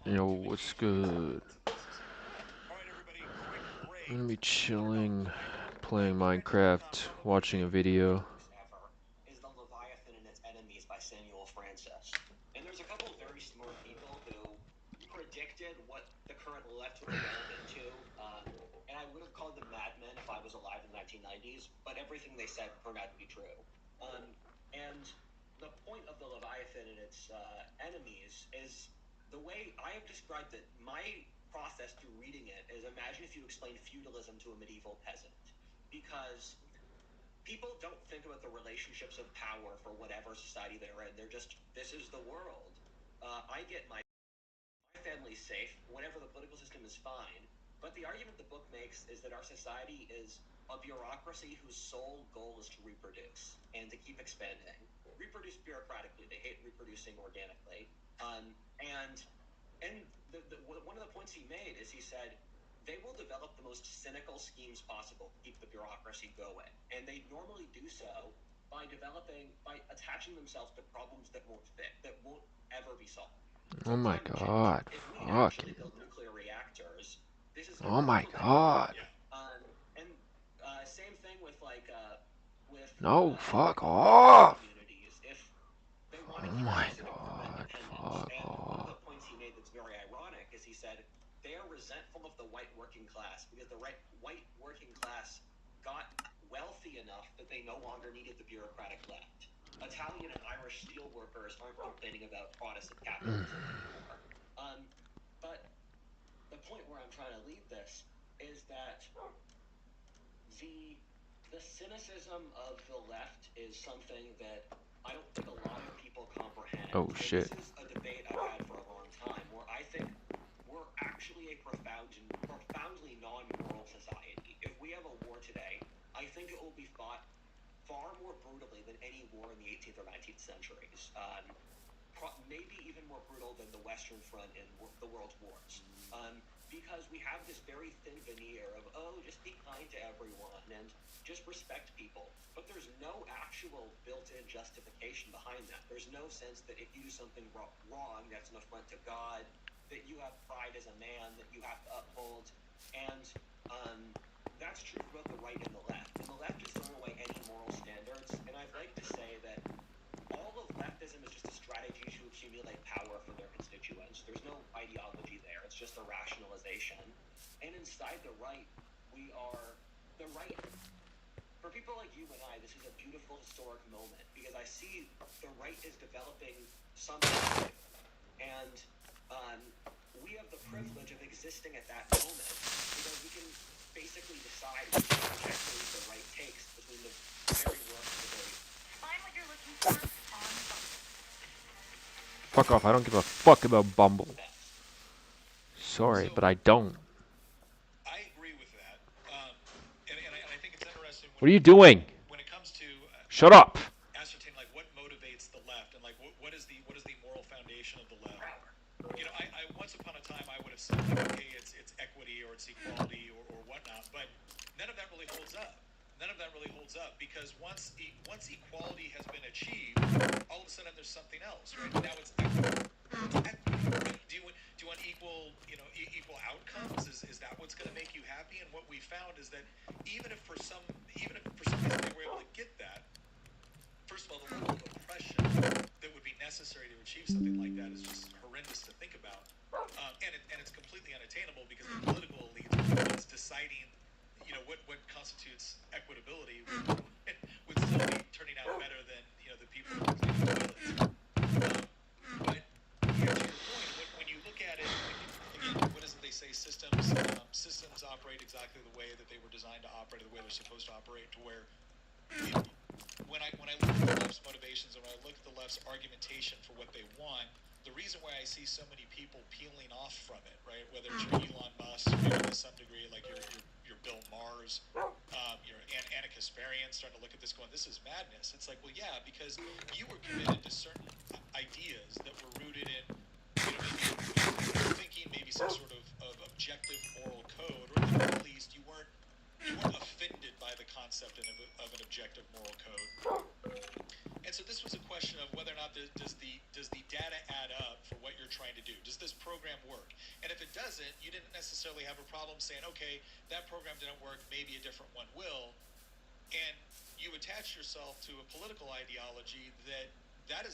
Yo, what's good? I'm gonna be chilling, playing Minecraft, watching a video. Oh my god, fucking. Oh my god. No, fuck off. Oh my god, fuck off. Oh shit. Fuck off, I don't give a fuck about Bumble. Sorry, but I don't. What are you doing? Shut up. trying to do. Does this program work? And if it doesn't, you didn't necessarily have a problem saying, okay, that program didn't work, maybe a different one will. And you attach yourself to a political ideology that is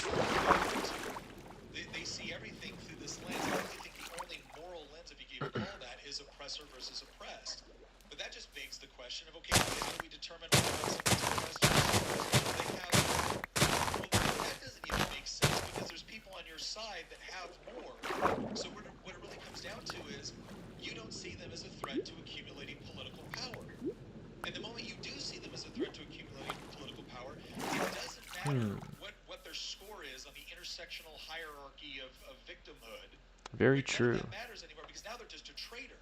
they see everything through this lens. I really think the only moral lens, if you can even call that, is oppressor versus oppressed. But that just begs the question of, okay, how do we determine what's oppressed? They have, well, that doesn't even make sense because there's people on your side that have more. So what it really comes down to is you don't see them as a threat to accumulating political power. And the moment you do see them as a threat to accumulating political power, it doesn't matter what their score is on the intersectional hierarchy of victimhood. Very true. None of that matters anymore because now they're just a traitor.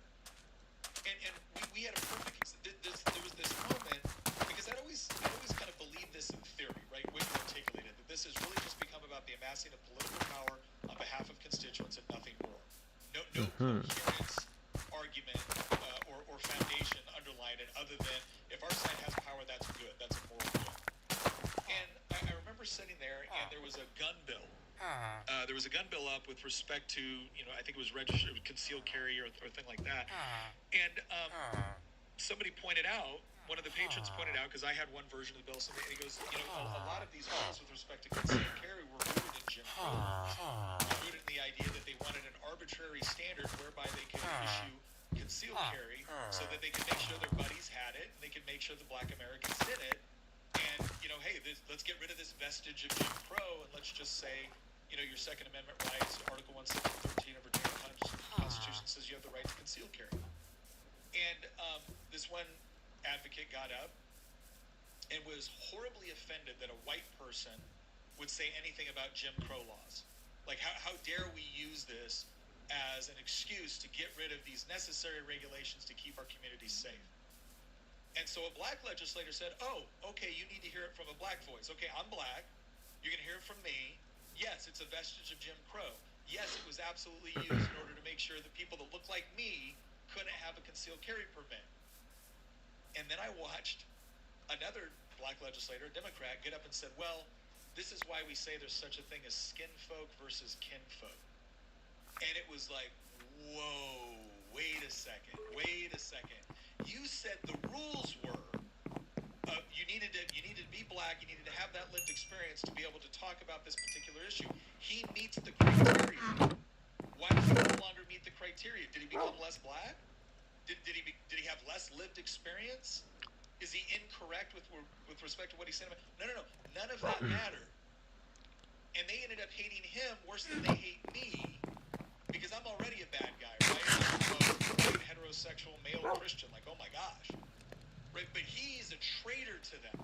And we had a perfect. There was this moment because I'd always kind of believed this in theory, right? When you articulated that this has really just become about the amassing of political power on behalf of constituents and nothing more. No coherence, argument, or foundation underlying it other than if our side has power, that's good. That's a moral good. And I remember sitting there, and there was a gun bill. There was a gun bill up with respect to, I think it was registered concealed carry or a thing like that. And somebody pointed out, one of the patrons pointed out, because I had one version of the bill, and he goes, a lot of these bills with respect to concealed carry were rooted in Jim Crow laws. Rooted in the idea that they wanted an arbitrary standard whereby they could issue concealed carry so that they could make sure their buddies had it, and they could make sure the black Americans did it. And, hey, let's get rid of this vestige of Jim Crow, and let's just say, your Second Amendment rights, Article 1, Section 13 of Virginia Constitution says you have the right to conceal carry. And this one advocate got up and was horribly offended that a white person would say anything about Jim Crow laws. Like, how dare we use this as an excuse to get rid of these necessary regulations to keep our communities safe? And so a black legislator said, oh, okay, you need to hear it from a black voice. Okay, I'm black. You're going to hear it from me. Yes, it's a vestige of Jim Crow. Yes, it was absolutely used in order to make sure that people that look like me couldn't have a concealed carry permit. And then I watched another black legislator, a Democrat, get up and said, well, this is why we say there's such a thing as skin folk versus kin folk. And it was like, whoa, wait a second. You said the rules were you needed to be black, you needed to have that lived experience to be able to talk about this particular issue. He meets the criteria. Why does he no longer meet the criteria? Did he become less black? Did he have less lived experience? Is he incorrect with respect to what he said? No. None of that mattered. And they ended up hating him worse than they hate me because I'm already a bad guy, right? I'm a heterosexual male Christian. Like, oh my gosh. Right? But he's a traitor to them.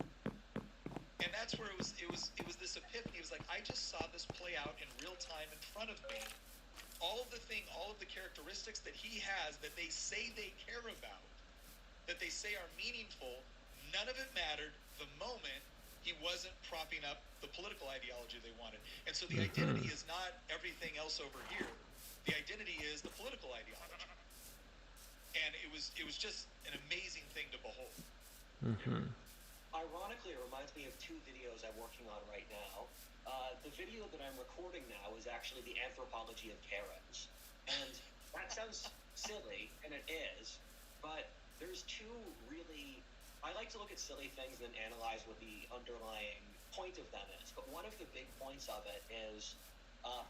And that's where it was this epiphany. It was like, I just saw this play out in real time in front of me. All of the characteristics that he has that they say they care about, that they say are meaningful, none of it mattered the moment he wasn't propping up the political ideology they wanted. And so the identity is not everything else over here. The identity is the political ideology. And it was just an amazing thing to behold. Mm-hmm. Ironically, it reminds me of two videos I'm working on right now. The video that I'm recording now is actually the anthropology of Karens. And that sounds silly, and it is, but there's two really... I like to look at silly things and analyze what the underlying point of them is. But one of the big points of it is,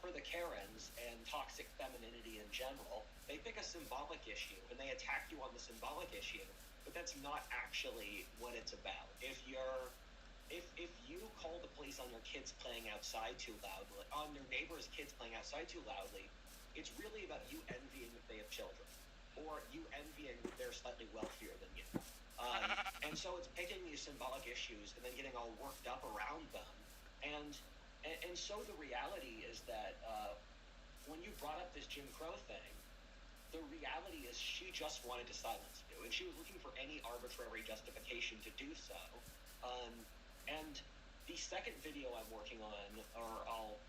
for the Karens and toxic femininity in general, they pick a symbolic issue, and they attack you on the symbolic issue. But that's not actually what it's about. If you call the police on your kids playing outside too loudly, on your neighbor's kids playing outside too loudly, it's really about you envying that they have children, or you envying that they're slightly wealthier than you. And so it's picking these symbolic issues and then getting all worked up around them. And so the reality is that when you brought up this Jim Crow thing, the reality is she just wanted to silence you, and she was looking for any arbitrary justification to do so. And the second video I'm working on, or I'll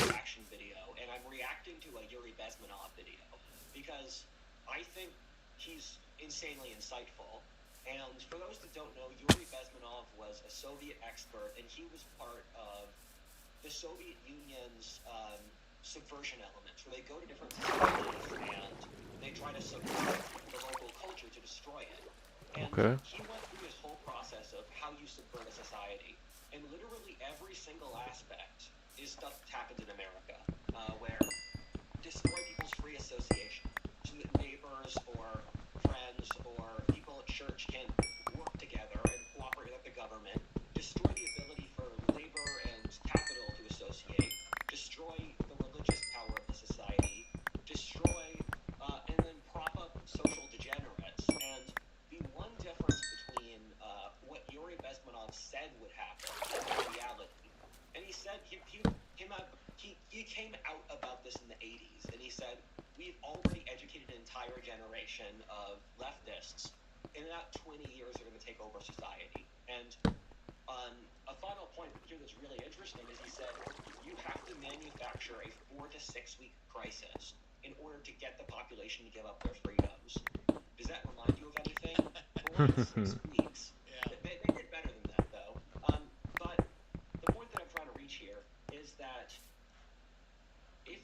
reaction video, and I'm reacting to a Yuri Bezmenov video because I think he's insanely insightful. And for those that don't know, Yuri Bezmenov was a Soviet expert, and he was part of the Soviet Union's subversion elements, where they go to different societies and they try to subvert the local culture to destroy it. And Okay. he went through this whole process of how you subvert a society, and literally every single aspect is stuff that happens in America, where destroy people's free association, so that neighbors or friends or people at church can work together and cooperate with the government, destroy the ability for labor and capital to associate, destroy the religious power of the society, destroy and then prop up social degenerates. And the one difference between what Yuri Bezmenov said would happen and reality, and he said he came out about this in the 80s, and he said, we've already educated an entire generation of leftists. In about 20 years, they're going to take over society. And a final point here that's really interesting is he said, you have to manufacture a 4 to 6 week crisis in order to get the population to give up their freedoms. Does that remind you of anything? 4 to 6 weeks. Yeah. They did better than that, though. But the point that I'm trying to reach here is that if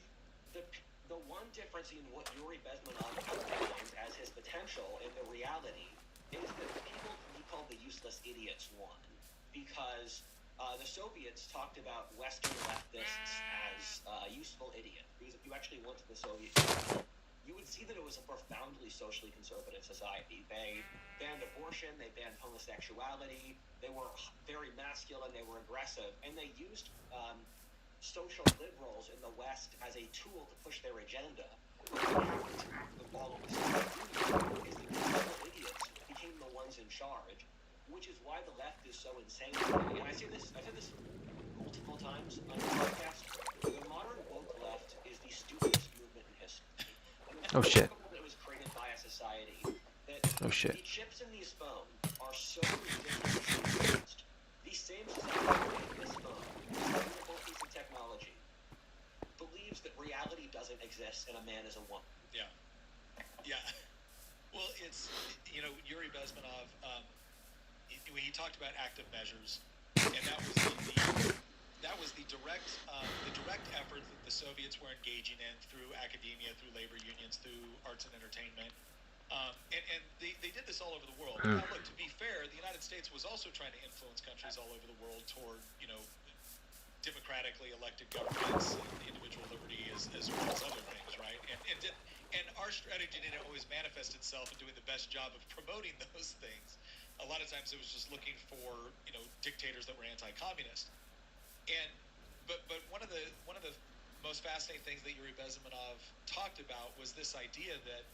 the one difference in what Yuri Bezmenov outlines as his potential and the reality is that the people he called the useless idiots won, because the Soviets talked about Western leftists as useful idiots. Because if you actually went to the Soviet Union, you would see that it was a profoundly socially conservative society. They banned abortion, they banned homosexuality, they were very masculine, they were aggressive, and they used social liberals in the West as a tool to push their agenda. What happened after the fall of the Soviet Union is that the useful idiots became the ones in charge, which is why the left is so insane today. And I've said this multiple times on the podcast. The modern woke left is the stupidest movement in history. Oh shit. It was created by a society that Oh shit. the chips in these phones are so ridiculously advanced. The same society that made this phone, this wonderful piece of technology, believes that reality doesn't exist and a man is a woman. Yeah. Yeah. Well, it's, Yuri Bezmenov, he talked about active measures, and that was the direct effort that the Soviets were engaging in through academia, through labor unions, through arts and entertainment. And they did this all over the world. Now, look, to be fair, the United States was also trying to influence countries all over the world toward, democratically elected governments and individual liberty as well as other things, right? And our strategy didn't always manifest itself in doing the best job of promoting those things. A lot of times it was just looking for, dictators that were anti-communist. But one of the most fascinating things that Yuri Bezmenov talked about was this idea that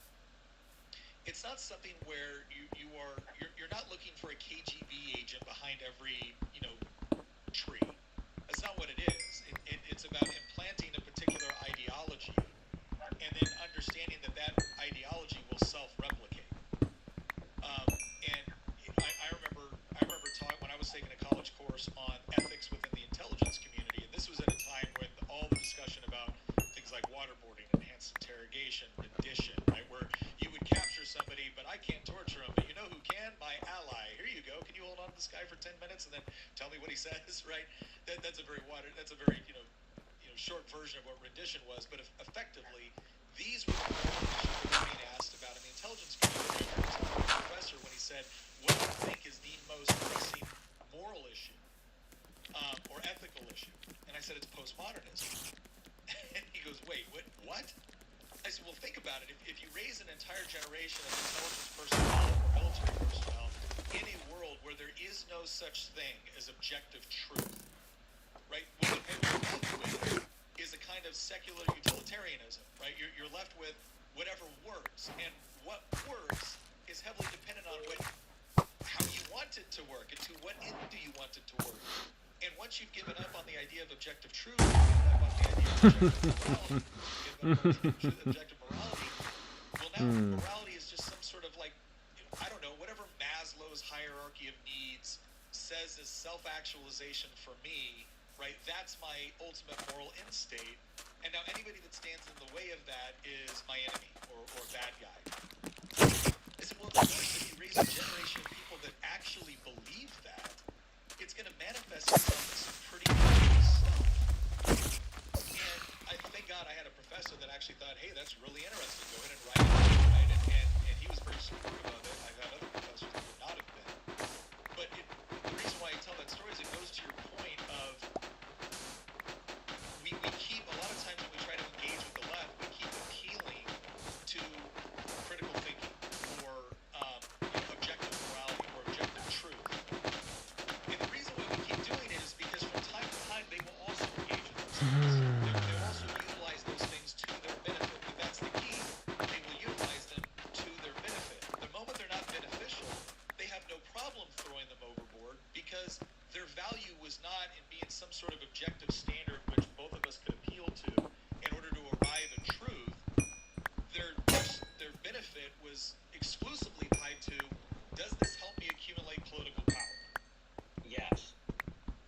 it's not something where you're not looking for a KGB agent behind every tree. That's not what it is. It's about implanting a particular ideology and then understanding that ideology will self-replicate. And I remember talking when I was taking a college course on ethics within the intelligence community, and this was at a time when all the discussion about things like waterboarding, enhanced interrogation, rendition, right, where you would capture somebody, but I can't torture him. But you know who can? My ally. Here you go. Can you hold on to this guy for 10 minutes and then tell me what he says? Right? That's a very short version of what rendition was. But effectively, these were the questions that were being asked about in the intelligence community. I was talking to a professor when he said, "What do you think is the most pressing moral issue or ethical issue?" And I said, "It's postmodernism." And he goes, "Wait, what?" I said, "Well, think about it. If you raise an entire generation of intelligence personnel or military personnel in a world where there is no such thing as objective truth, right? What you're left with is a kind of secular utilitarianism, right? You're left with whatever works, and what works is heavily dependent on how you want it to work and to what end do you want it to work. And once you've given up on the idea of objective truth, you've given up on the idea of objective morality, well, now morality is just some sort of whatever Maslow's hierarchy of needs says is self-actualization for me, right? That's my ultimate moral end state. And now anybody that stands in the way of that is my enemy or bad guy. I said, well, if you raise a generation of people that actually believe that, it's going to manifest itself as some pretty crazy stuff. And I thank God out, I had a professor that actually thought, hey, that's really interesting. Go ahead and write it, right? And he was very supportive of it. I've had other professors that would not have been. But the reason why I tell that story is it goes to your point of we keep, a lot of times when we try to engage with the left, we keep appealing to critical thinking or objective morality or objective truth. And the reason why we keep doing it is because from time to time they will also engage with those things. They'll also utilize those things to their benefit. But that's the key. They will utilize them to their benefit. The moment they're not beneficial, they have no problem throwing them overboard because their value was not in being some sort of objective standard which both of us could appeal to in order to arrive at truth. Their benefit was exclusively tied to, does this help me accumulate political power? Yes.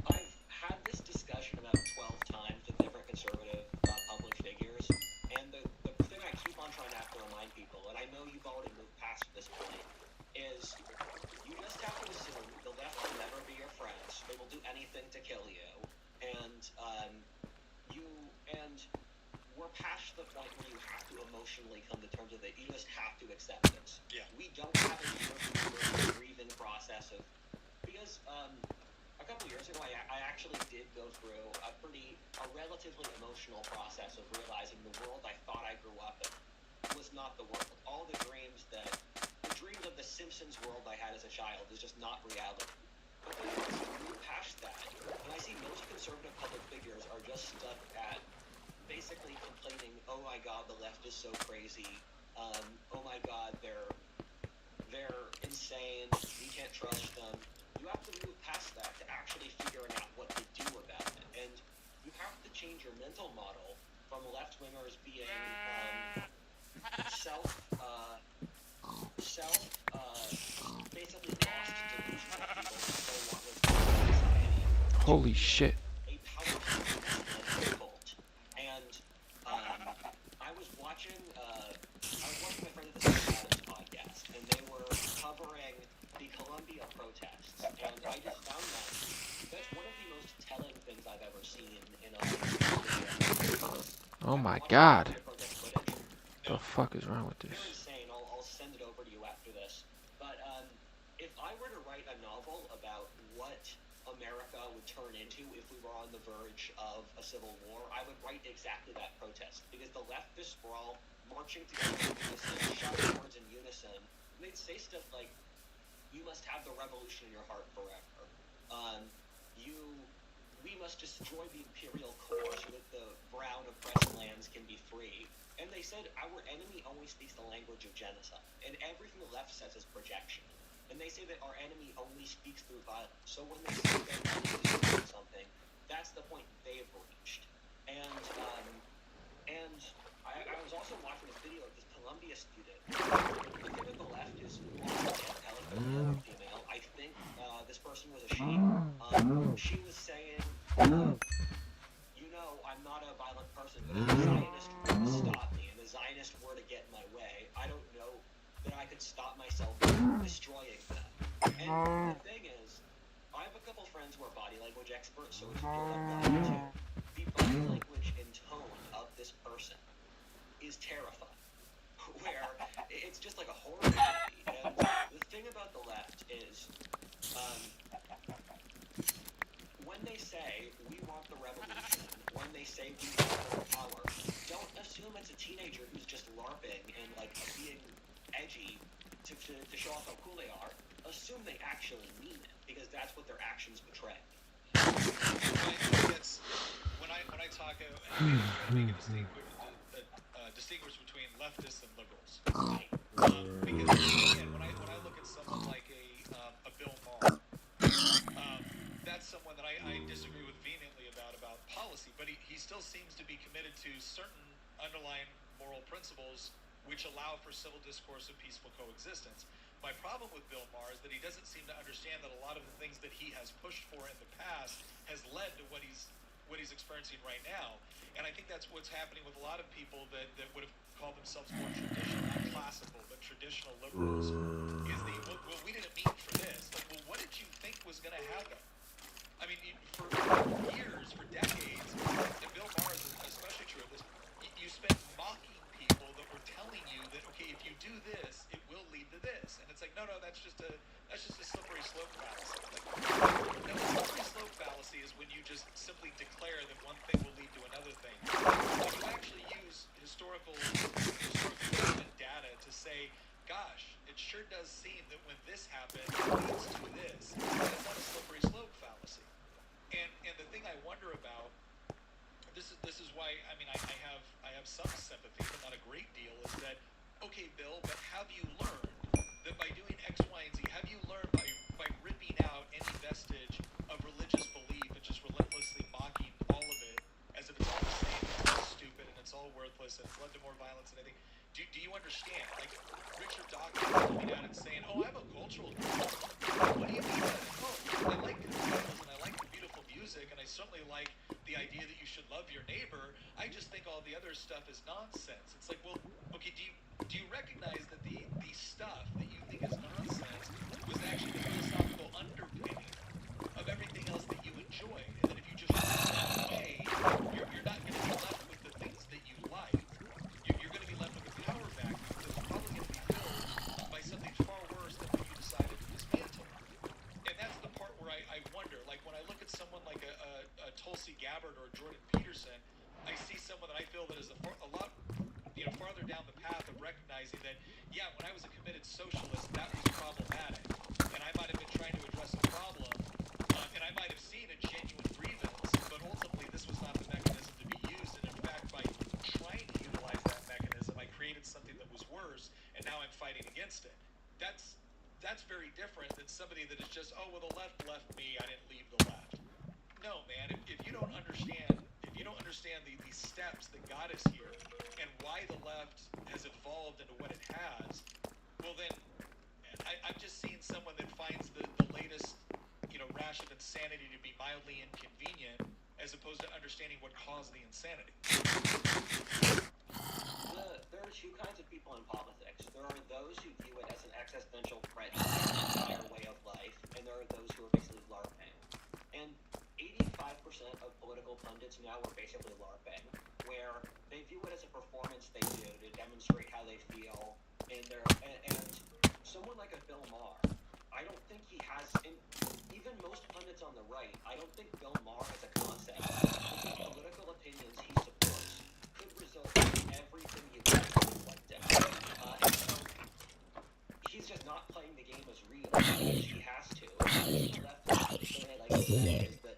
I've had this discussion about 12 times with different conservative public figures, and the thing I keep on trying to have to remind people, and I know you've already moved past this point, is you just have to assume the left will never be your friends. They will do anything to kill you, and we're past the point where you have to emotionally come to terms with it. You just have to accept this. Yeah. We don't have a year grieving process of, because a couple years ago I actually did go through a relatively emotional process of realizing the world I thought I grew up in was not the world. All the dreams of the Simpsons world I had as a child is just not reality. But then once you move past that, and I see most conservative public figures are just stuck at basically complaining, oh my god, the left is so crazy, oh my god, they're insane, we can't trust them. You have to move past that to actually figuring out what to do about it. And you have to change your mental model from left-wingers being basically lost, delusional people who don't want what's going on in society. Holy shit. A powerful cult. And I was watching my friend at the St. Adams podcast, and they were covering the Columbia protests, and I just found that's one of the most telling things I've ever seen in a video. Oh my god. The fuck is wrong with They're this? insane. I'll send it over to you after this. But if I were to write a novel about what America would turn into if we were on the verge of a civil war, I would write exactly that protest. Because the leftist sprawl, marching together in unison, shouting words in unison, and they'd say stuff like, you must have the revolution in your heart forever. We must destroy the imperial core so that the brown oppressed lands can be free. And they said, our enemy always speaks the language of genocide. And everything the left says is projection. And they say that our enemy only speaks through violence. So when they say their enemy is doing something, that's the point they've reached. And I was also watching this video of this Columbia student. The thing with the left is, male or female, I think this person was a she. She was saying, I'm not a violent person, but if the Zionist were to stop me, and the Zionist were to get in my way, I don't know that I could stop myself from destroying them. And the thing is, I have a couple friends who are body language experts, so if you feel like wanting to, the body language and tone of this person is terrifying. Where it's just like a horror movie. And the thing about the left is, when they say we want the revolution, when they say we want more power, don't assume it's a teenager who's just LARPing and like being edgy to show off how cool they are. Assume they actually mean it, because that's what their actions betray. When I talk, I make a distinguish between leftists and liberals. Because again, when I look at someone like a Bill Maher, that's someone that I disagree with vehemently about policy, but he still seems to be committed to certain underlying moral principles which allow for civil discourse and peaceful coexistence. My problem with Bill Maher is that he doesn't seem to understand that a lot of the things that he has pushed for in the past has led to what he's experiencing right now. And I think that's what's happening with a lot of people that would have called themselves more traditional, not classical, but traditional liberals, is well, we didn't mean for this. Like, well, what did you think was going to happen? I mean, for years, for decades, and Bill Maher is especially true of this, if you do this, it will lead to this. And it's like, no, that's just a slippery slope fallacy. Like, no, a slippery slope fallacy is when you just simply declare that one thing will lead to another thing. When you actually use historical data to say, gosh, it sure does seem that when this happened, it leads to this. That's not a slippery slope fallacy. And the thing I wonder about, this is why I have some sympathy, but not a great deal, is that, okay, Bill, but have you learned that by doing X, Y, and Z, have you learned by ripping out any vestige of religious belief and just relentlessly mocking all of it as if it's all the same, it's all stupid, and it's all worthless, and it's led to more violence and anything? Do you understand? Like, Richard Dawkins coming out and saying, oh, I'm a cultural Christian. What do you mean by that? Oh, I like cathedrals and I like beautiful music, and I certainly like the idea that you should love your neighbor. I just think all the other stuff is nonsense. It's like, well, okay, do you recognize that the stuff that you think is nonsense was actually the philosophical underpinning of everything else that you enjoy? And that if you just rip that away, you're not going to be left with the things that you like. You're going to be left with a power vacuum that's probably going to be filled by something far worse than what you decided to dismantle. And that's the part where I wonder, like when I look at someone like a Tulsi Gabbard or Jordan Peterson, I see someone that I feel that is a lot farther down the path of recognizing that, yeah, when I was a committed socialist, that was problematic. And I might have been trying to address a problem, and I might have seen a genuine grievance, but ultimately this was not the mechanism to be used. And in fact, by trying to utilize that mechanism, I created something that was worse, and now I'm fighting against it. That's very different than somebody that is just, oh, well, the left left me, I didn't leave the left. No, man, if you don't understand the steps that got us here and why the left has evolved into what it has, well then, I've just seen someone that finds the latest, rash of insanity to be mildly inconvenient, as opposed to understanding what caused the insanity. There are two kinds of people in politics. There are those who view it as an existential threat to their entire way of life, and there are those who are basically LARPing. And 85% of political pundits now are basically LARPing, where they view it as a performance they do to demonstrate how they feel, and someone like a Bill Maher, I don't think he has, and even most pundits on the right, I don't think Bill Maher has a concept of the political opinions he supports could result in everything you want to wiped out. And so he's just not playing the game as real as he has to. The left they like to say is that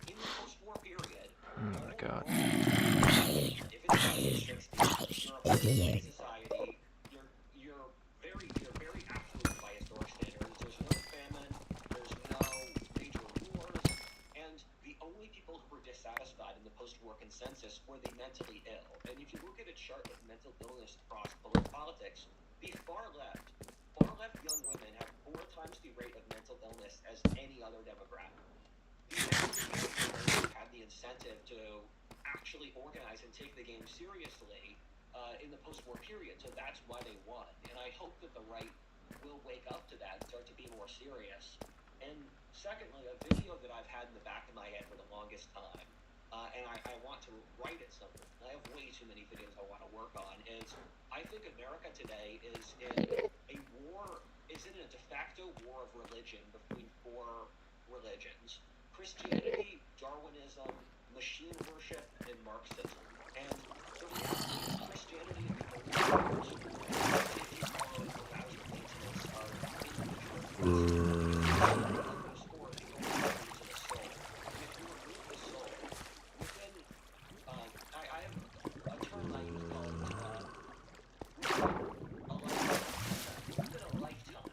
in the post-war period, Oh my god. if it's the 60s, you're a post-war society. You're very affluent by historic standards. There's no famine. There's no major wars, and the only people who were dissatisfied in the post-war consensus were the mentally ill. And if you look at a chart of mental illness across politics, the far left young women have 4 times the rate of mental illness as any other demographic. The mentally ill had the incentive to actually organize and take the game seriously in the post-war period, so that's why they won. And I hope that the right will wake up to that and start to be more serious. And secondly, a video that I've had in the back of my head for the longest time, and I want to write it something. I have way too many videos I want to work on, is I think America today is in a de facto war of religion between 4 religions: Christianity, Darwinism, machine worship, and Marxism. And the reality is Christianity is the only religion that if you follow it allows the maintenance of individual scores the only values of the soul. And if you remove the soul, within I have a term I use called within a lifetime.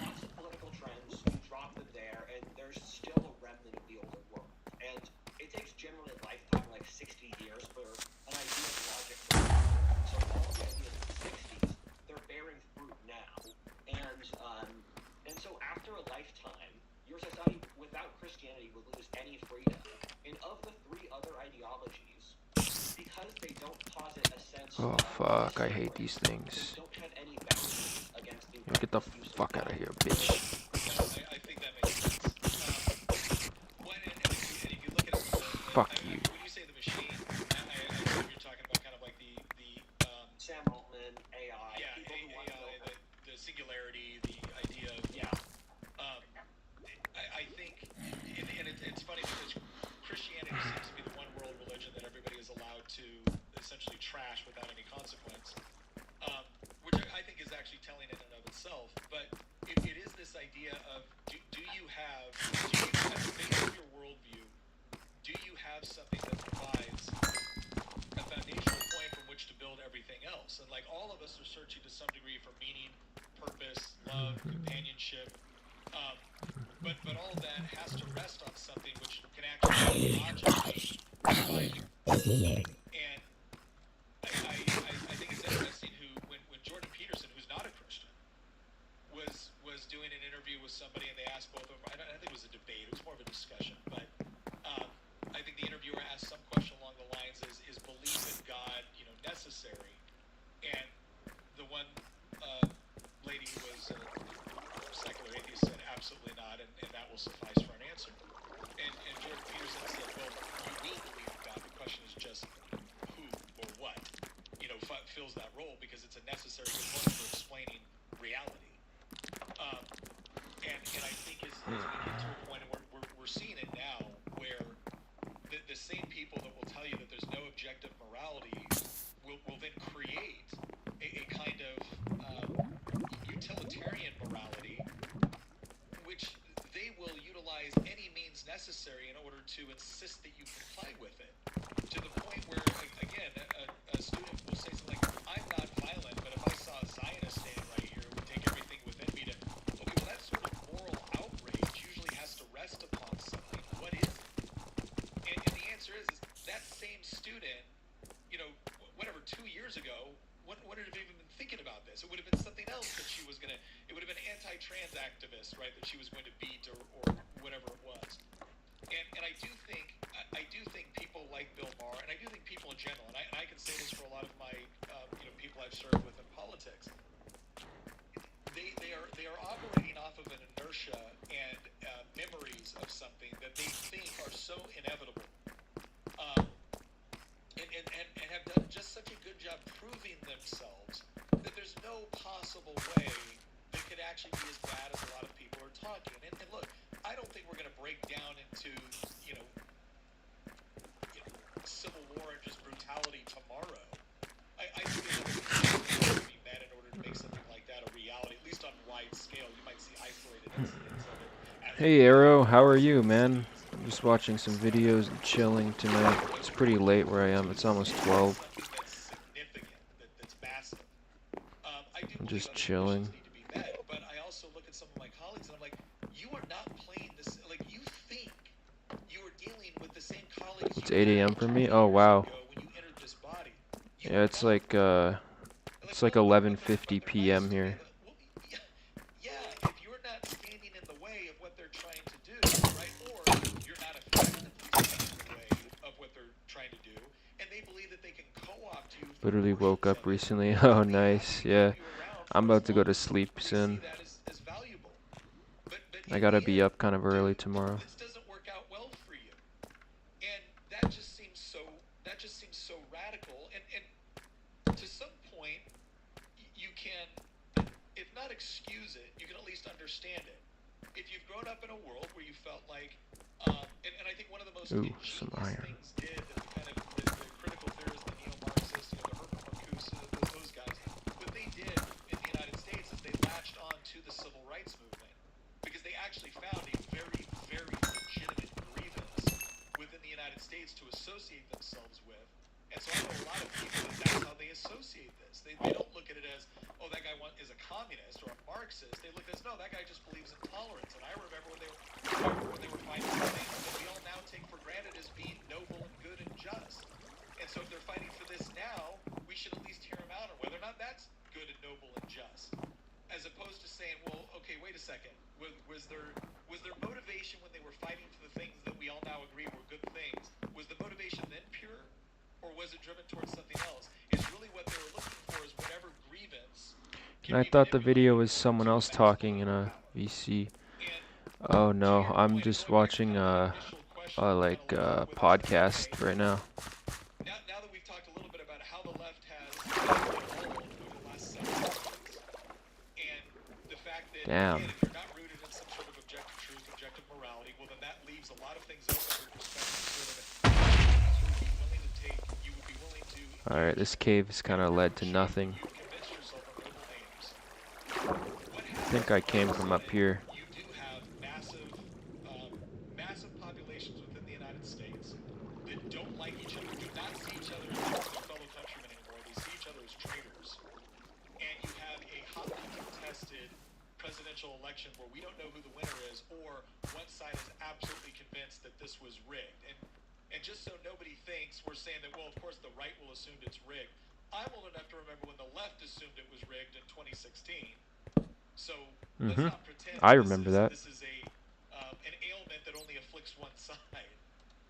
Lots of political trends, you drop them there, and there's still a remnant of the older world. And it takes generally a lifetime, like 60 years, for an idea of logic to work. So all the ideas of the 60s, they're bearing fruit now. And so after a lifetime, your society without Christianity would lose any freedom. And of the 3 other ideologies, because they don't posit a sense Oh fuck, I hate these things. don't have any boundaries against the Get the fuck out of here, bitch. I think that makes sense. And if you look at it, Fuck you. when you say the machine, I assume you're talking about kind of like the Sam Altman allowed to essentially trash without any consequence, which I think is actually telling in and of itself. But it is this idea of do you have at the base of your worldview, do you have something that provides a foundational point from which to build everything else? And like all of us are searching to some degree for meaning, purpose, love, companionship. But all of that has to rest on something which can actually logically provide you. And I think it's interesting when Jordan Peterson, who's not a Christian, was doing an interview with somebody, and they asked both of them. I think it was a debate. It was more of a discussion, but I think the interviewer asked some question along the lines: "Is belief in God, necessary?" And the one lady who was a secular atheist said, "Absolutely not," and that will suffice for an answer. And Jordan Peterson said, "Well, you will believe in God. The question is just who or what, fills that role, because it's a necessary component for explaining reality." And I think as we get to a point, and we're seeing it now, where the same people that will tell you that there's no objective morality will then create a kind of utilitarian morality, which they will utilize any means necessary in order to insist that you comply with it, to the point where, again, a student will say something like, "I'm not violent, but if I saw a Zionist standing right here, it would take everything within me to..." Okay, well, that sort of moral outrage usually has to rest upon something. What is it? And the answer is that same student, 2 years ago, wouldn't have even been thinking about this. It would have been something else that she was gonna. It would have been anti-trans activist, right? That she was going to beat or whatever it was. And I do think people like Bill Maher, and I do think people in general, and I can say this for a lot of my people I've served with in politics. They are operating off of an inertia and memories of something that they think are so inevitable. And have done just such a good job proving themselves that there's no possible way they could actually be as bad as a lot of people are talking. And look, I don't think we're going to break down into, civil war and just brutality tomorrow. I think there's to be met in order to make something like that a reality, at least on wide scale. You might see isolated incidents of it. Hey Arrow, how are you, man? I'm just watching some videos and chilling tonight. It's pretty late where I am. It's almost 12. I'm just chilling. But I also look at some of my colleagues and I'm like, you are not playing this. Like, you think you are dealing with the same colleagues. It's 8 a.m. for me. Oh wow. When you entered this body. Yeah, it's like 11:50 p.m. here. Yeah, if you're not standing in the way of what they're trying to do, right? Or you're not effectively standing in the way of what they're trying to do, and they believe that they can co-opt you. Literally woke up recently. Oh, nice. Yeah. I'm about to go to sleep soon. I gotta be up kind of early tomorrow. This doesn't work out well for you, and that just seems so radical. And to some point, you can, if not excuse it, you can at least understand it. If you've grown up in a world where you felt like, and I think one of the most ingenious things did that kind of the critical theorists, the neo-Marxists, the Herbert Marcuse, those guys, what they did in the United States is they latched on to the civil rights movement because they actually found a very, very legitimate grievance within the United States to associate themselves with. And so I know a lot of people that's how they associate this. They don't look at it as, oh, that guy is a communist or a Marxist. They look at it as, no, that guy just believes in tolerance. And I remember when they were fighting for things that we all now take for granted as being noble and good and just. And so if they're fighting for this now, we should at least hear them out on whether or not that's good and noble and just. As opposed to saying, well, okay, wait a second. Was their motivation when they were fighting for the things that we all now agree were good things, was the motivation then pure? Or was it driven towards something else? It's really what they were looking for is whatever grievance. And I thought the video was someone else talking in a VC. Oh no, I'm just watching a podcast right now. Now that we've talked a little bit about how the left has evolved over the last 7 decades, and the fact that Damn. Again, if you're not rooted in some sort of objective truth, objective morality, well then that leaves a lot of things open with respect to you would be Alright, this cave has kind of led to nothing. You've convinced yourself of noble aims. What I happens think I when all came of a from up sudden here. you do have massive populations within the United States that don't like each other, do not see each other as their fellow countrymen anymore. They see each other as traitors. And you have a hotly contested presidential election where we don't know who the winner is, or one side is absolutely convinced that this was rigged. And just so nobody thinks we're saying that, well, of course the right will assume it's rigged. I'm old enough to remember when the left assumed it was rigged in 2016. So let's not pretend I that remember that. this is an ailment that only afflicts one side.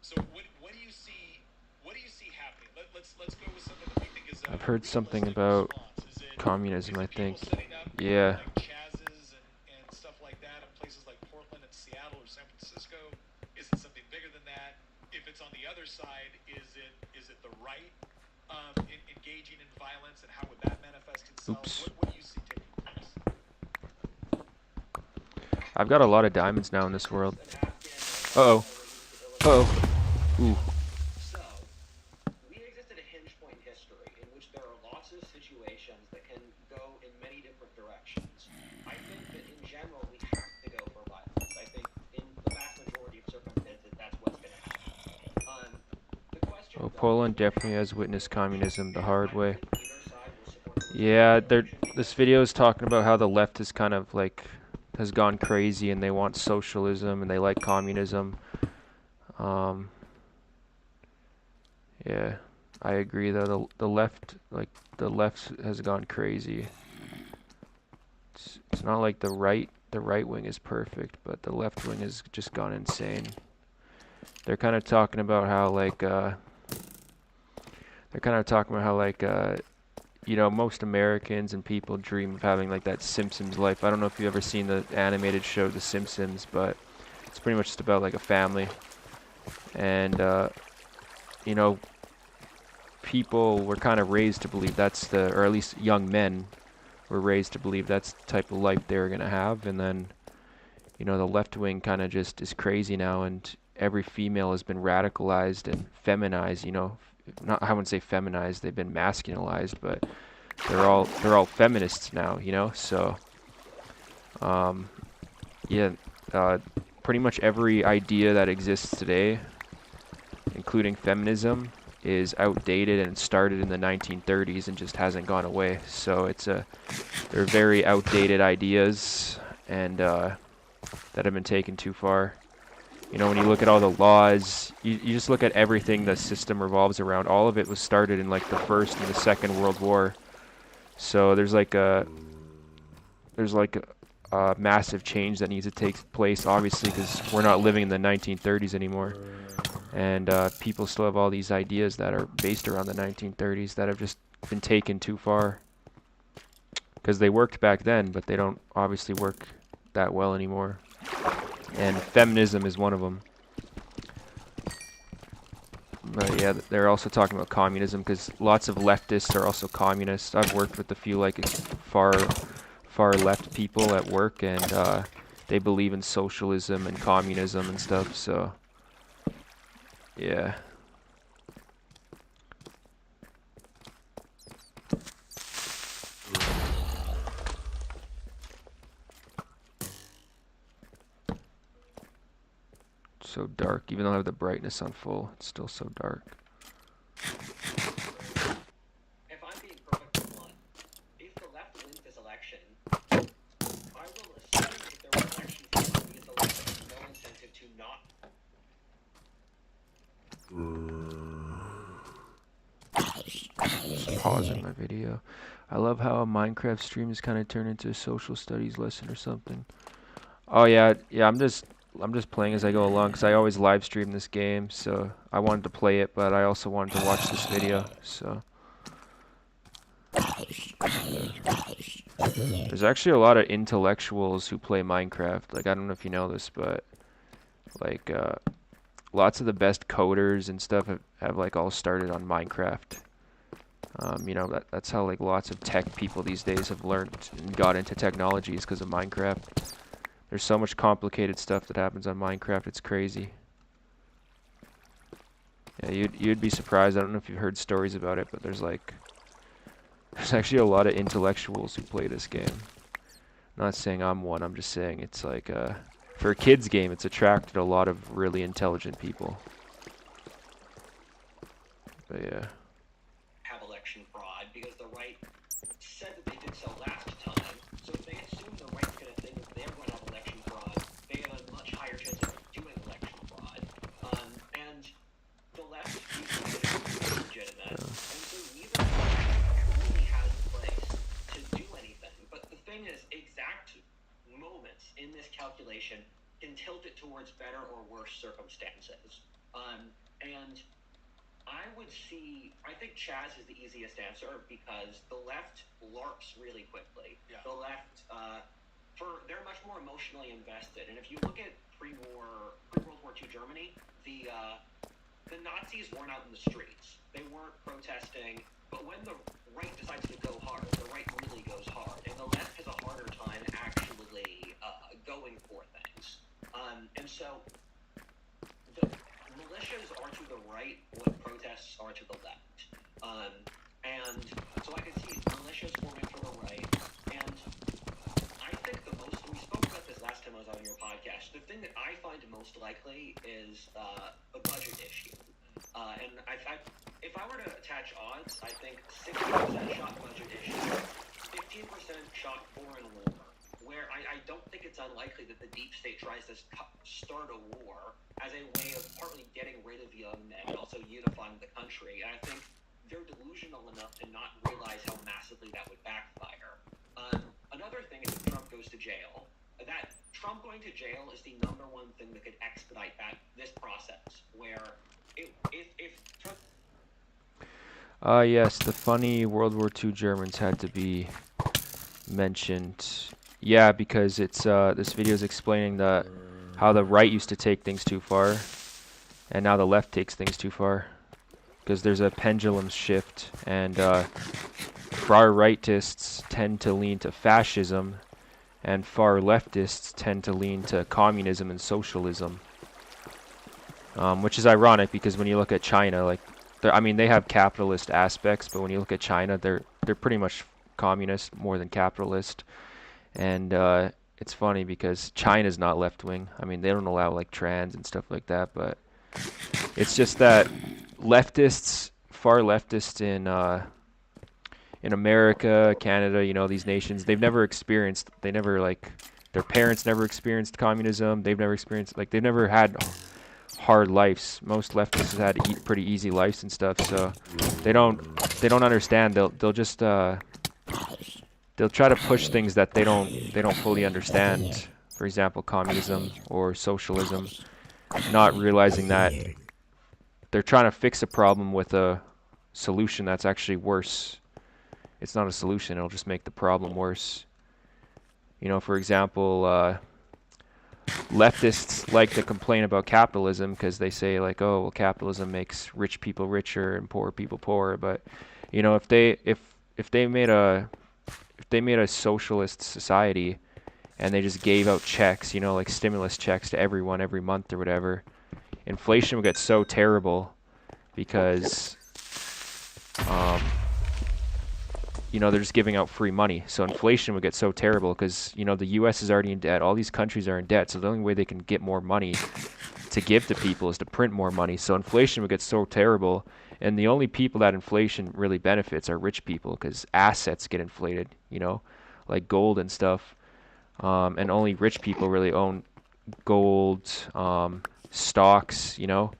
So what do you see? What do you see happening? Let's go with something that we think is I've a heard something realistic about response. Is communism, I it people think. setting up Yeah. like chazes and stuff like that in places like Portland and Seattle or San Francisco? Is it something bigger than that? If it's on the other side, is it the right engaging in violence, and how would that manifest itself? Oops. What do you see taking place? I've got a lot of diamonds now in this world. Uh-oh. Uh-oh. Ooh. So, we exist at a hinge point in history in which there are lots of situations that can go in many different directions. I think that in general we have to go for violence. I think in the vast majority of circumstances that's what's going to happen. The question Oh, though, Poland definitely has witnessed communism the hard way. either side will support the Yeah, this video is talking about how the left is kind of like has gone crazy and they want socialism and they like communism. Yeah, I agree though. The left has gone crazy. It's not like the right wing is perfect, but the left wing has just gone insane. They're kind of talking about how you know, most Americans and people dream of having like that Simpsons life. I don't know if you've ever seen the animated show The Simpsons, but it's pretty much just about like a family. And you know, people were kind of raised to believe or at least young men were raised to believe that's the type of life they were gonna have. And then, you know, the left wing kind of just is crazy now, and every female has been radicalized and feminized. You know, I wouldn't say feminized; they've been masculinized, but they're all feminists now. You know, so yeah, pretty much every idea that exists today, including feminism, is outdated and started in the 1930s and just hasn't gone away. So they're very outdated ideas, and that have been taken too far. You know, when you look at all the laws, you just look at everything the system revolves around. All of it was started in like the First and the Second World War. So there's like a massive change that needs to take place, obviously, because we're not living in the 1930s anymore. And people still have all these ideas that are based around the 1930s that have just been taken too far. Because they worked back then, but they don't obviously work that well anymore. And feminism is one of them. But yeah, they're also talking about communism because lots of leftists are also communists. I've worked with a few like far left people at work, and they believe in socialism and communism and stuff. So yeah. So dark. Even though I have the brightness on full, it's still so dark. If I'm being perfectly blunt, if the left wins this election, I will assume if there were elections to win this election, there's no incentive to not. Just pausing my video. I love how a Minecraft stream has kind of turned into a social studies lesson or something. Oh yeah, I'm just playing as I go along because I always live stream this game, so I wanted to play it, but I also wanted to watch this video. So there's actually a lot of intellectuals who play Minecraft. Like, I don't know if you know this, but like lots of the best coders and stuff have like all started on Minecraft. You know, that's how like lots of tech people these days have learned and got into technologies because of Minecraft. There's so much complicated stuff that happens on Minecraft, it's crazy. Yeah, you'd be surprised. I don't know if you've heard stories about it, but there's actually a lot of intellectuals who play this game. Not saying I'm one. I'm just saying it's like for a kids game, it's attracted a lot of really intelligent people. But yeah. Have election fraud because the right said that they did so last time. So if they assume the right's going to think that they're going to have election fraud, they have a much higher chance of doing election fraud. And the left is legitimate, and so neither really has a place to do anything. But the thing is, exact moments in this calculation can tilt it towards better or worse circumstances. And I think Chaz is the easiest answer because the left LARPs really quickly. Yeah. The left, they're much more emotionally invested. And if you look at pre-World War II Germany, the Nazis weren't out in the streets. They weren't protesting. But when the right decides to go hard, the right really goes hard. And the left has a harder time actually going for things. And so the militias are to the right what protests are to the left. And so I can see militias forming for the right. And I think we spoke about this last time I was on your podcast. The thing that I find most likely is a budget issue. And if I were to attach odds, I think 60% shot budget issue, 15% shot foreign war, where I don't think it's unlikely that the deep state tries to start a war as a way of partly getting rid of young men and also unifying the country. And I think they're delusional enough to not realize how massively that would backfire. Another thing is if Trump goes to jail. That Trump going to jail is the number one thing that could expedite this process, where if Trump... Yes, the funny World War II Germans had to be mentioned. Yeah, because it's this video is explaining how the right used to take things too far, and now the left takes things too far. Because there's a pendulum shift, and far rightists tend to lean to fascism, and far leftists tend to lean to communism and socialism. Which is ironic because when you look at China, like, I mean, they have capitalist aspects, but when you look at China, they're pretty much communist more than capitalist. And it's funny because China's not left-wing. I mean, they don't allow like trans and stuff like that, but it's just that leftists, far leftists in America, Canada, you know, these nations, their parents never experienced communism. They've never had hard lives. Most leftists have had pretty easy lives and stuff, so they don't understand. They'll just they'll try to push things that they don't fully understand. For example, communism or socialism, not realizing that they're trying to fix a problem with a solution that's actually worse. It's not a solution, it'll just make the problem worse. You know, for example, leftists like to complain about capitalism because they say like, oh, well, capitalism makes rich people richer and poor people poorer. But you know, if they made a socialist society and they just gave out checks, you know, like stimulus checks to everyone every month or whatever, inflation would get so terrible because you know, they're just giving out free money. So inflation would get so terrible because, you know, the US is already in debt. All these countries are in debt. So the only way they can get more money to give to people is to print more money. So inflation would get so terrible. And the only people that inflation really benefits are rich people because assets get inflated, you know, like gold and stuff. And only rich people really own gold, stocks, you know.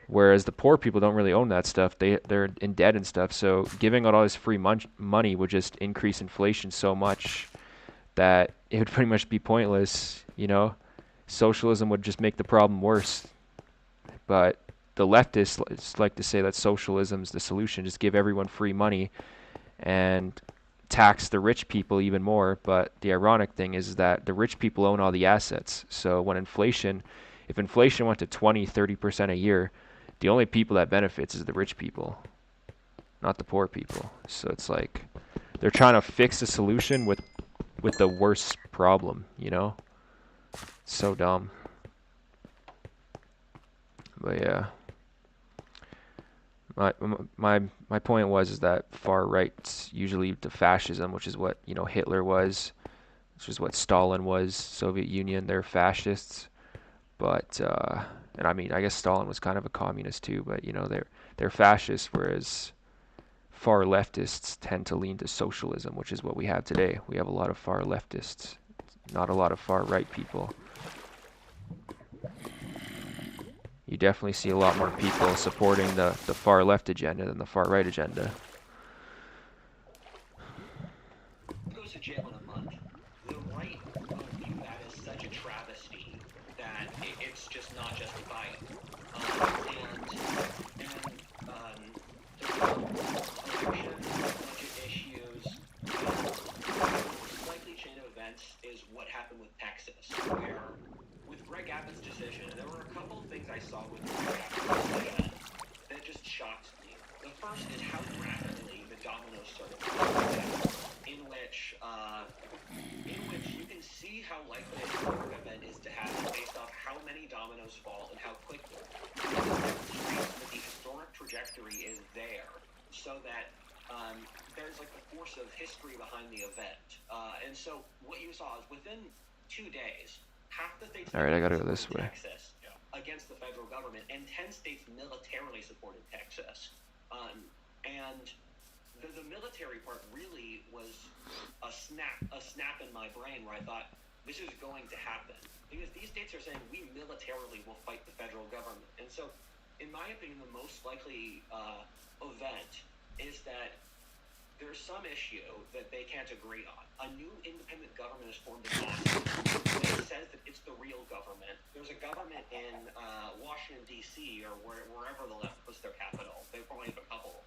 Whereas the poor people don't really own that stuff. They're in debt and stuff. So giving out all this free money would just increase inflation so much that it would pretty much be pointless, you know. Socialism would just make the problem worse. But the leftists like to say that socialism is the solution. Just give everyone free money and tax the rich people even more. But the ironic thing is that the rich people own all the assets. So when if inflation went to 20-30% a year, the only people that benefits is the rich people, not the poor people. So it's like they're trying to fix a solution with the worst problem, you know? So dumb. But yeah. My point was is that far right's usually to fascism, which is what, you know, Hitler was, which is what Stalin was, Soviet Union. They're fascists, but and I mean, I guess Stalin was kind of a communist too, but you know, they're fascists, whereas far leftists tend to lean to socialism, which is what we have today. We have a lot of far leftists, not a lot of far right people. You definitely see a lot more people supporting the far left agenda than the far right agenda. Goes to jail in a month. The right will view that as such a travesty that it's just not justifiable. Election, budget issues, likely chain of events is what happened with Texas, where with Greg Abbott's decision, there were a couple of things I saw with Greg Abbott's decision that just shocked me. The first is how rapidly the dominoes started falling, in which you can see how likely a sporting event is to happen based off how many dominoes fall and how quickly. The historic trajectory is there, so that there's like the force of history behind the event. And so what you saw is within 2 days, half the states All right, I gotta go this way. Texas against the federal government, and 10 states militarily supported Texas. And the military part really was a snap in my brain where I thought this is going to happen, because these states are saying we militarily will fight the federal government. And so, in my opinion, the most likely event is that there's some issue that they can't agree on. A new independent government is formed in Boston. It says that it's the real government. There's a government in Washington, D.C., or wherever the left puts their capital. They probably have a couple.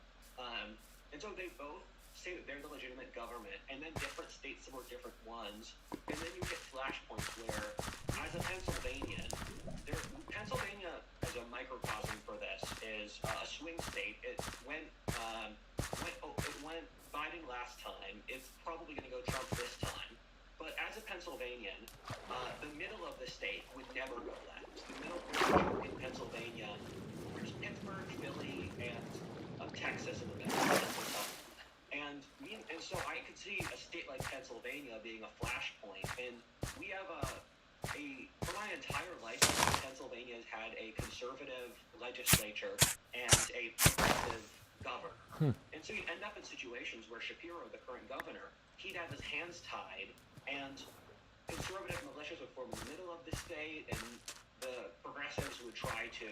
And so they both say that they're the legitimate government, and then different states support different ones. And then you get flashpoints where, as a Pennsylvanian, Pennsylvania, as a microcosm for this, is a swing state. It went Biden last time. It's probably going to go Trump this time. But as a Pennsylvanian, the middle of the state would never go left. The middle in Pennsylvania, there's Pittsburgh, Philly, and Texas in the middle. And so I could see a state like Pennsylvania being a flashpoint. And we have for my entire life, Pennsylvania has had a conservative legislature and a progressive governor. And so you'd end up in situations where Shapiro, the current governor, he'd have his hands tied, and conservative militias would form in the middle of the state, and the progressives would try to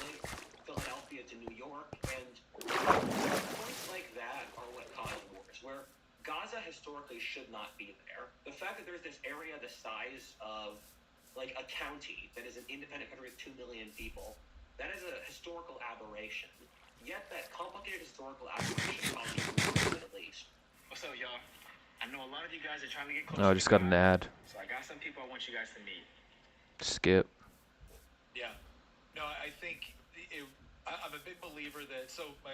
link Philadelphia to New York, and points like that are what cause wars, where Gaza historically should not be there. The fact that there's this area the size of like a county that is an independent country with 2 million people, that is a historical aberration. Yet that complicated historical aberration causes war in the Middle East. What's up, y'all? I know a lot of you guys are trying to get close. Oh, I just got an ad. So I got some people I want you guys to meet. Skip. Yeah. No, I think I'm a big believer that,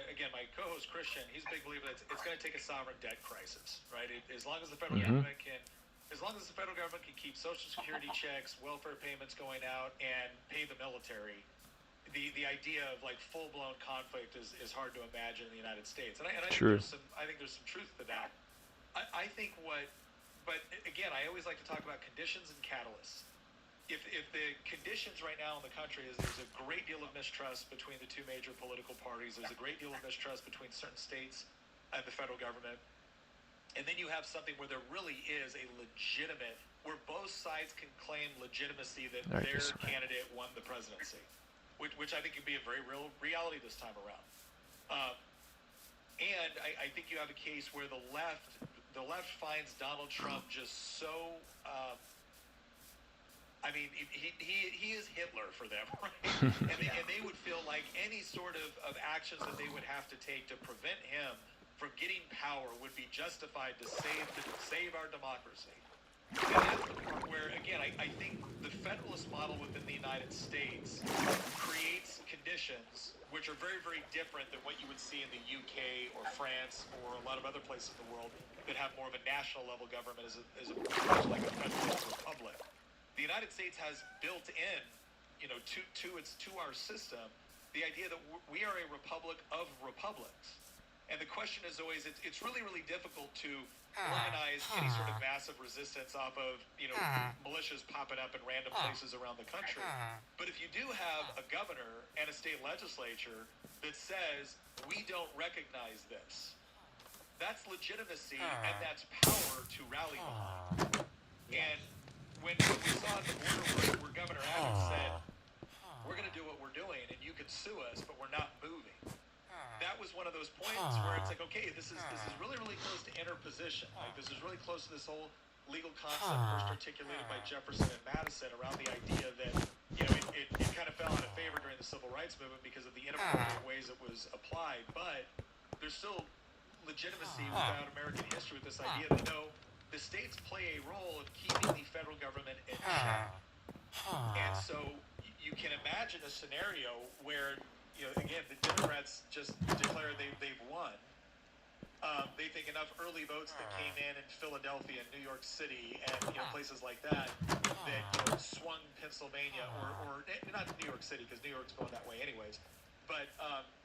again, my co-host Christian, he's a big believer that it's going to take a sovereign debt crisis, right? As long as the federal government can keep Social Security checks, welfare payments going out, and pay the military, the idea of like full-blown conflict is hard to imagine in the United States. And I think there's some truth to that. I think but again, I always like to talk about conditions and catalysts. If the conditions right now in the country is there's a great deal of mistrust between the two major political parties, there's a great deal of mistrust between certain states and the federal government, and then you have something where there really is a legitimate, where both sides can claim legitimacy that their candidate won the presidency, which I think could be a very real reality this time around. And I think you have a case where the left finds Donald Trump just so. I mean, he is Hitler for them, right? and they would feel like any sort of actions that they would have to take to prevent him from getting power would be justified to save our democracy. And that's the part where, again, I think the federalist model within the United States creates conditions which are very, very different than what you would see in the UK or France or a lot of other places in the world that have more of a national level government as like a federalist republic. The United States has built in, to our system, the idea that we are a republic of republics. And the question is always, it's really, really difficult to organize any sort of massive resistance off of, militias popping up in random places around the country. But if you do have a governor and a state legislature that says, we don't recognize this, that's legitimacy and that's power to rally behind. And when we saw at the border where Governor Abbott said, we're going to do what we're doing and you can sue us, but we're not moving. That was one of those points where it's like, okay, this is really, really close to interposition. Like, this is really close to this whole legal concept first articulated by Jefferson and Madison around the idea that, it kind of fell out of favor during the civil rights movement because of the inappropriate ways it was applied. But there's still legitimacy throughout American history with this idea that, no, the states play a role in keeping the federal government in check. And so you can imagine a scenario where, again, the Democrats just declare they've won. They think enough early votes that came in Philadelphia and New York City and places like that swung Pennsylvania or not New York City because New York's going that way anyways. But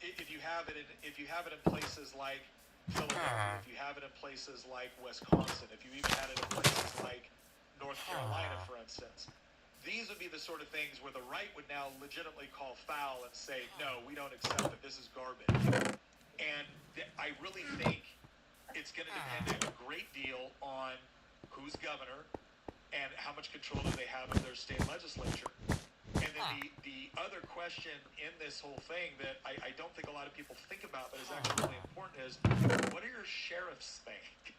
if you have it in places like Philadelphia, if you have it in places like Wisconsin, if you even had it in places like North Carolina, for instance. These would be the sort of things where the right would now legitimately call foul and say, no, we don't accept it. This is garbage. And I really think it's going to depend a great deal on who's governor and how much control do they have of their state legislature. And then the other question in this whole thing that I don't think a lot of people think about but is actually really important is, what are your sheriffs think?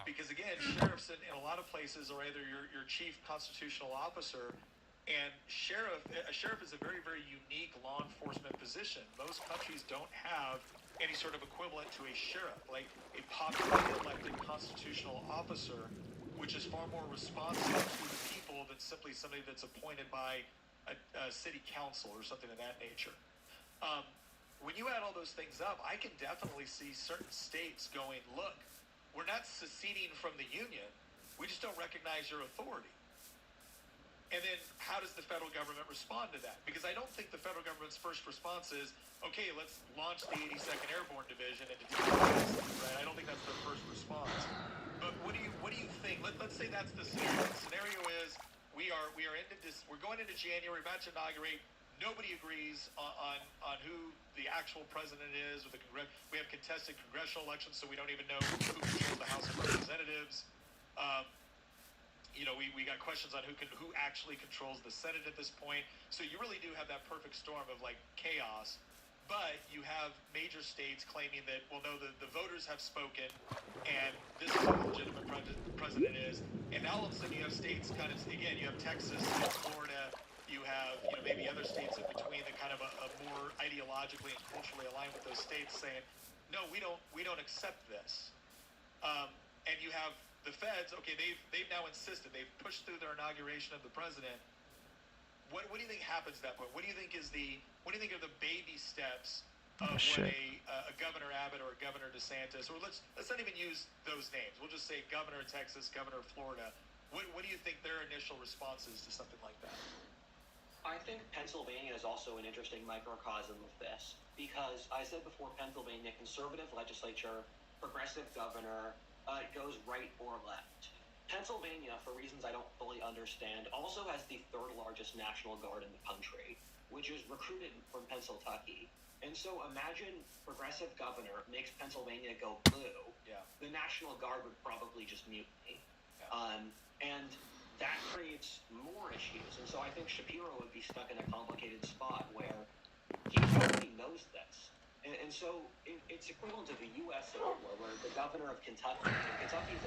Because again, sheriffs in a lot of places are either your chief constitutional officer, and a sheriff is a very, very unique law enforcement position. Most countries don't have any sort of equivalent to a sheriff, like a popularly elected constitutional officer, which is far more responsive to the people than simply somebody that's appointed by a city council or something of that nature. When you add all those things up, I can definitely see certain states going, look, we're not seceding from the Union. We just don't recognize your authority. And then how does the federal government respond to that? Because I don't think the federal government's first response is, okay, let's launch the 82nd Airborne Division into Tennessee, right? I don't think that's their first response. But what do you think? Let's say that's the scenario. The scenario is we're going into January, about to inaugurate. Nobody agrees on who the actual president is. We have contested congressional elections, so we don't even know who controls the House of Representatives. We got questions on who actually controls the Senate at this point. So you really do have that perfect storm of like chaos. But you have major states claiming that, well, no, the voters have spoken, and this is who the legitimate president is. And now all of a sudden you have states kind of, again, you have Texas, you have Florida, you have maybe other states in between that kind of a more ideologically and culturally aligned with those states saying, no, we don't accept this. And you have the feds. Okay, they've now insisted, they've pushed through their inauguration of the president. What do you think happens at that point? What do you think are the baby steps of what a Governor Abbott or a Governor DeSantis, or let's not even use those names. We'll just say Governor of Texas, Governor of Florida. What do you think their initial response is to something like that? I think Pennsylvania is also an interesting microcosm of this, because I said before, Pennsylvania, conservative legislature, progressive governor, goes right or left. Pennsylvania, for reasons I don't fully understand, also has the third largest National Guard in the country, which is recruited from Pennsylvania. And so imagine progressive governor makes Pennsylvania go blue. Yeah. The National Guard would probably just mutiny. Yeah. And that creates more issues. And so I think Shapiro would be stuck in a complicated spot where he probably knows this. And so it's equivalent to the U.S. Civil War, where the governor of Kentucky, and Kentucky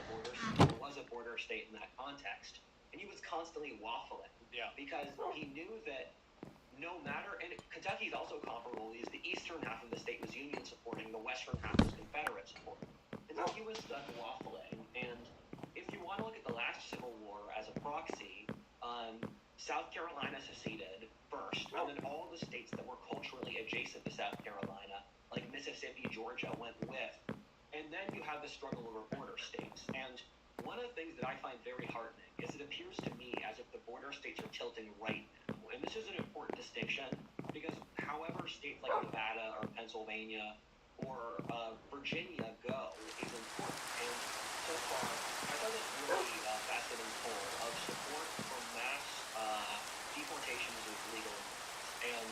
was a border state in that context, and he was constantly waffling. Yeah. Because he knew that no matter, and Kentucky is also comparable, is the eastern half of the state was Union supporting, the western half was Confederate supporting. And so he was stuck waffling. And if you want to look at the last Civil War as a proxy, South Carolina seceded first, and then all the states that were culturally adjacent to South Carolina, like Mississippi, Georgia, went with. And then you have the struggle over border states. And one of the things that I find very heartening is it appears to me as if the border states are tilting right now. And this is an important distinction. because however states like Nevada or Pennsylvania or Virginia go is important. And so far, I thought this really fascinating poll of support for mass deportations of legal immigrants. And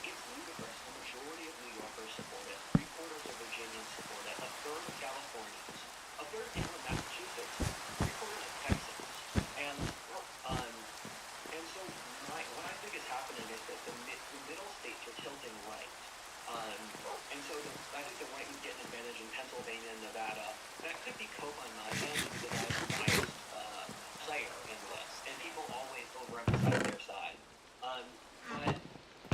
it's ludicrous. The majority of New Yorkers support it. 3/4 of Virginians support it. A third of Californians. A third of Massachusetts. 3/4 of Texans. And so what I think is happening is that the middle states are tilting right. And so I think the right would get an advantage in Pennsylvania and Nevada. That could be cope on my end because I'm a biased player in this, and people always overemphasize their side. But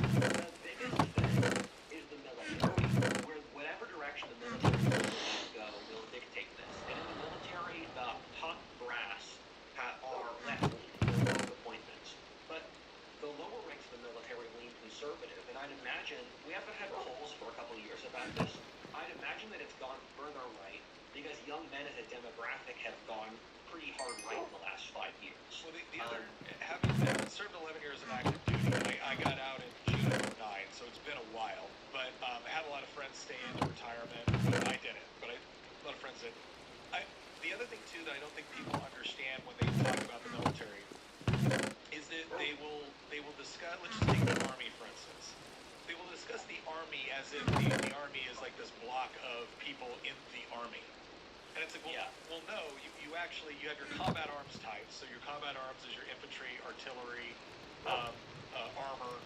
the biggest thing is the military. Where whatever direction the military go will dictate this. And in the military, the top brass are left-leaning, they're both appointments. But the lower ranks of the military lean conservative, and I'd imagine, we haven't had polls for a couple of years about this, I'd imagine that it's gone further right because young men as a demographic have gone pretty hard right in the last 5 years. Well, the other, having served 11 years of active duty, I got out in June of 09, so it's been a while. But I had a lot of friends stay into retirement. I didn't, but a lot of friends did. The other thing, too, that I don't think people understand when they talk about the military is that they will discuss, let's just take the Army, for instance. They will discuss the Army as if the Army is like this block of people in the Army. And it's like, well, no, you actually, you have your combat arms types. So your combat arms is your infantry, artillery, armor.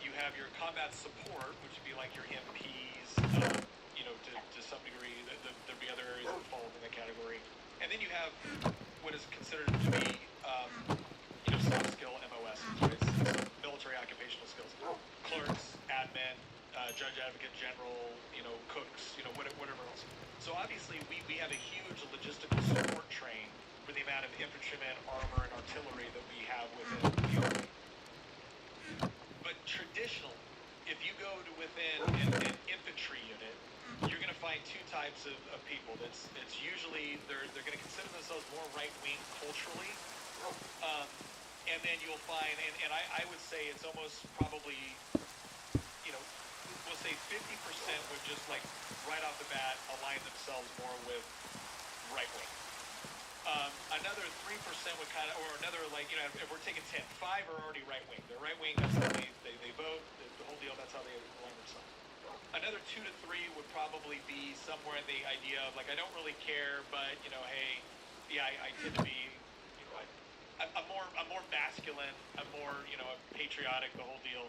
You have your combat support, which would be like your MPs, to some degree. There'd be other areas that fall in that category. And then you have what is considered to be, soft skill MOS, right? So military occupational skills. Clerks, admin, judge, advocate, general, cooks, whatever else. So obviously we have a huge logistical support train for the amount of infantrymen, armor, and artillery that we have within the Army. But traditionally, if you go to within an infantry unit, you're going to find two types of people. It's usually they're going to consider themselves more right-wing culturally. And then you'll find, and I would say it's almost probably, we'll say 50% would just like right off the bat align themselves more with right wing. Another 3% would kind of, or another if we're taking 10, 5 are already right wing. They're right wing, that's how they vote, the whole deal, that's how they align themselves. Another 2 to 3 would probably be somewhere in the idea of like, I don't really care, but hey, I tend to be, I'm more masculine, I'm more, patriotic, the whole deal.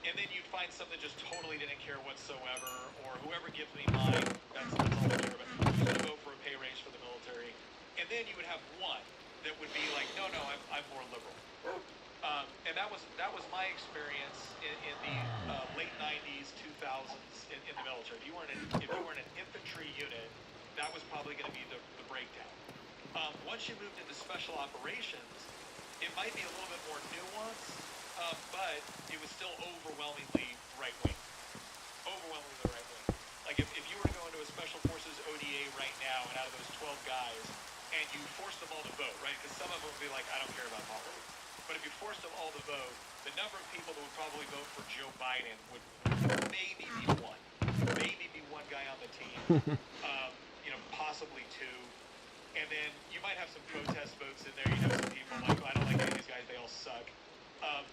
And then you'd find some that just totally didn't care whatsoever, or whoever gives me mine, that's all they care about. Who's going to vote for a pay raise for the military? And then you would have one that would be like, no, I'm more liberal. And that was my experience in the late 90s, 2000s in the military. If you were in an infantry unit, that was probably going to be the breakdown. Once you moved into special operations, it might be a little bit more nuanced, but it was still overwhelmingly right-wing. Overwhelmingly right-wing. Like if you were to go into a Special Forces ODA right now, and out of those 12 guys, and you forced them all to vote, right? Because some of them would be like, I don't care about politics. But if you forced them all to vote, the number of people that would probably vote for Joe Biden would maybe be one. Maybe be one guy on the team. Possibly two. And then you might have some protest votes in there. You have some people like, I don't like any of these guys, they all suck.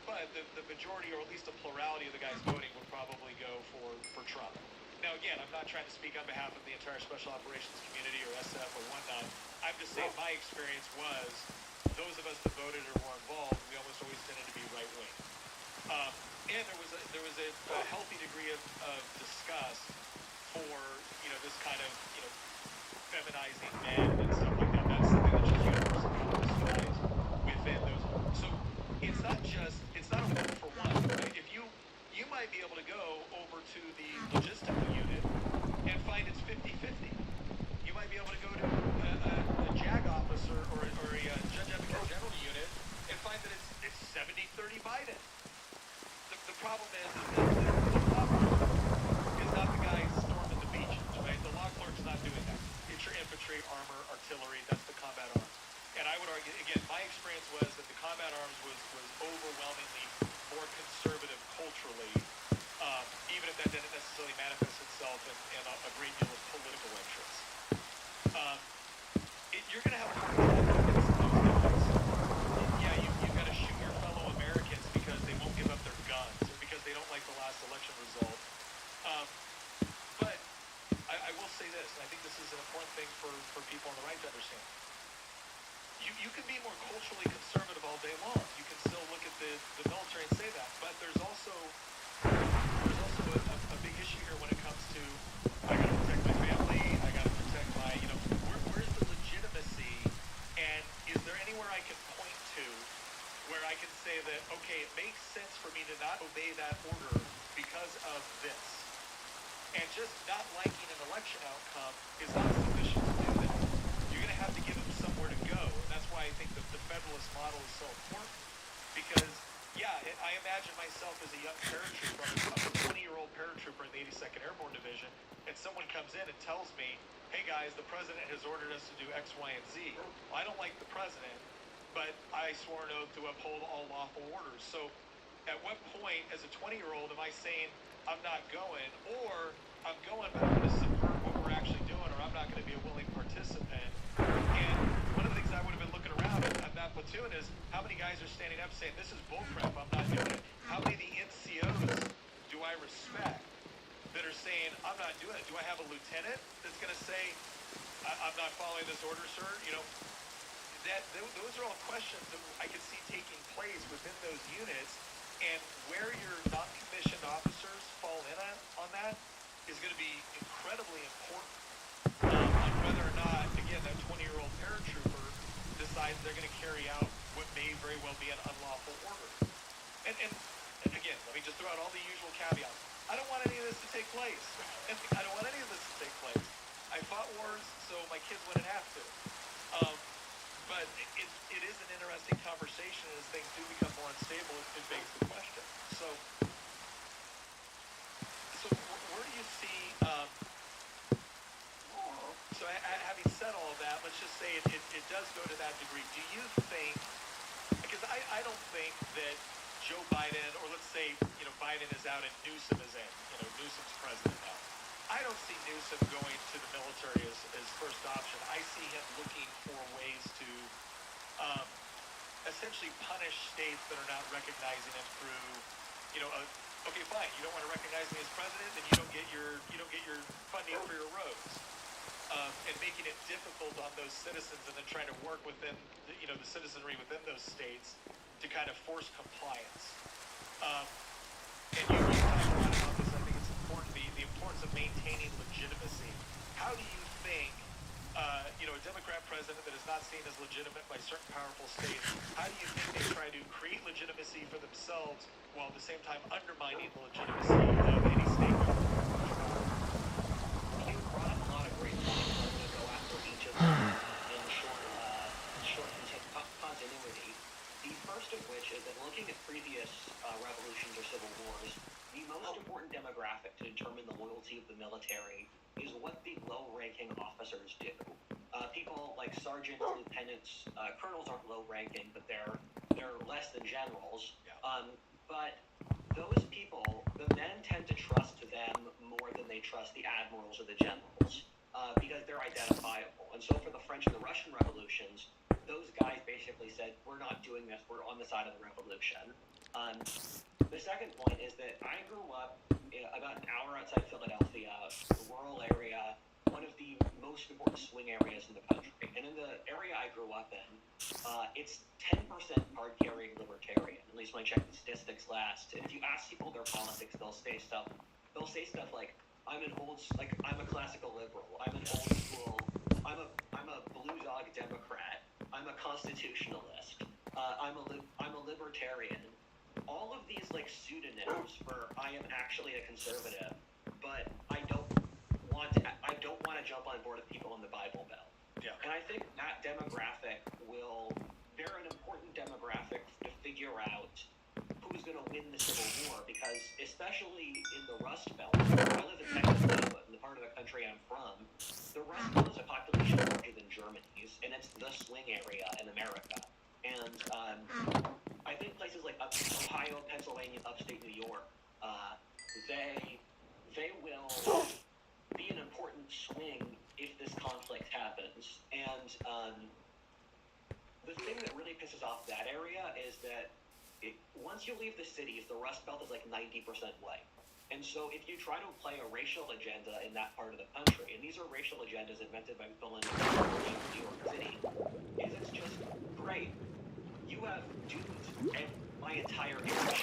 But the majority, or at least the plurality of the guys voting would probably go for Trump. Now, again, I'm not trying to speak on behalf of the entire Special Operations community or SF or whatnot. I'm just saying my experience was those of us that voted or were involved, we almost always tended to be right-wing. And there was a healthy degree of disgust for, this kind of, feminizing men and stuff like that. That's something that's just universally within those. So it's not a one for one, right? If you might be able to go over to the logistical unit and find it's 50-50. You might be able to go to a JAG officer or a judge advocate general unit and find that it's 70-30 Biden. The problem is that the law clerk is not the guy storming the beaches, right? The law clerk's not doing that. It's your infantry, armor, artillery, that's the combat arms. And I would argue, again, my experience was that the combat arms was overwhelmingly more conservative is an important thing for people on the right to understand. You can be more culturally conservative all day long. You can still look at the military and say that, but there's also a big issue here when it comes to I got to protect my family, I got to protect my, where's the legitimacy, and is there anywhere I can point to where I can say that, okay, it makes sense for me to not obey that order because of this, and just not liking an election outcome is not sufficient to do that. You're going to have to give them somewhere to go, and that's why I think that the Federalist model is so important, because I imagine myself as a young paratrooper. I'm a 20-year-old paratrooper in the 82nd Airborne Division, and someone comes in and tells me, hey guys, the president has ordered us to do X, Y, and Z. Well, I don't like the president, but I swore an oath to uphold all lawful orders. So at what point, as a 20-year-old, am I saying I'm not going, or I'm going but I'm going to subvert what we're actually doing, or I'm not going to be a willing participant? And one of the things I would have been looking around at that platoon is how many guys are standing up saying, this is bullcrap, I'm not doing it. How many of the NCOs do I respect that are saying, I'm not doing it? Do I have a lieutenant that's going to say, I'm not following this order, sir? Those are all questions that I could see taking place within those units, and where your non-commissioned officers fall in on that is going to be incredibly important on whether or not, again, that 20-year-old paratrooper decides they're going to carry out what may very well be an unlawful order. And again, let me just throw out all the usual caveats. I don't want any of this to take place. I don't want any of this to take place. I fought wars, so my kids wouldn't have to. But it is an interesting conversation, and as things do become more unstable, it begs the question. So where do you see? So having said all of that, let's just say it does go to that degree. Do you think? Because I don't think that Joe Biden, or let's say Biden is out and Newsom is in. Newsom's president now. I don't see Newsom going to the military as first option. I see him looking for ways to essentially punish states that are not recognizing him through, okay, fine, you don't want to recognize me as president, then you don't get your funding for your roads, and making it difficult on those citizens, and then trying to work within the citizenry within those states to kind of force compliance. And you talk a lot about this. I think it's important, the importance of maintaining legitimacy. How do you think, a Democrat president that is not seen as legitimate by certain powerful states, how do you think they try to create legitimacy for themselves while at the same time undermining the legitimacy of any state government? You brought up a lot of great points. I'm going to go after each of them in short continuity. The first of which is that looking at previous revolutions or civil wars, the most important demographic to determine the loyalty of the military is what the low-ranking officers do. People like sergeants, lieutenants, colonels aren't low-ranking, but they're less than generals. But those people, the men tend to trust them more than they trust the admirals or the generals, because they're identifiable. And so for the French and the Russian revolutions, those guys basically said, we're not doing this, we're on the side of the revolution. The second point is that I grew up about an hour outside Philadelphia, a rural area, one of the most important swing areas in the country. And in the area I grew up in, it's 10% card-carrying libertarian, at least when I checked the statistics last. And if you ask people their politics, they'll say stuff like, I'm a classical liberal, I'm an old school, I'm a blue dog Democrat, I'm a constitutionalist, I'm a libertarian. All of these pseudonyms for I am actually a conservative, but I don't want to jump on board with people in the Bible Belt. Yeah. And I think that demographic they're an important demographic to figure out who's going to win the Civil War, because especially in the Rust Belt, I live in Texas now, but in the part of the country I'm from, the Rust Belt is a population larger than Germany's, and it's the swing area in America. And I think places like Ohio, Pennsylvania, upstate New York, they will be an important swing if this conflict happens. And the thing that really pisses off that area is that once you leave the cities, the Rust Belt is 90% white. And so if you try to play a racial agenda in that part of the country, and these these are racial agendas invented by people in New York City, is it's just great. You have dudes in my entire area.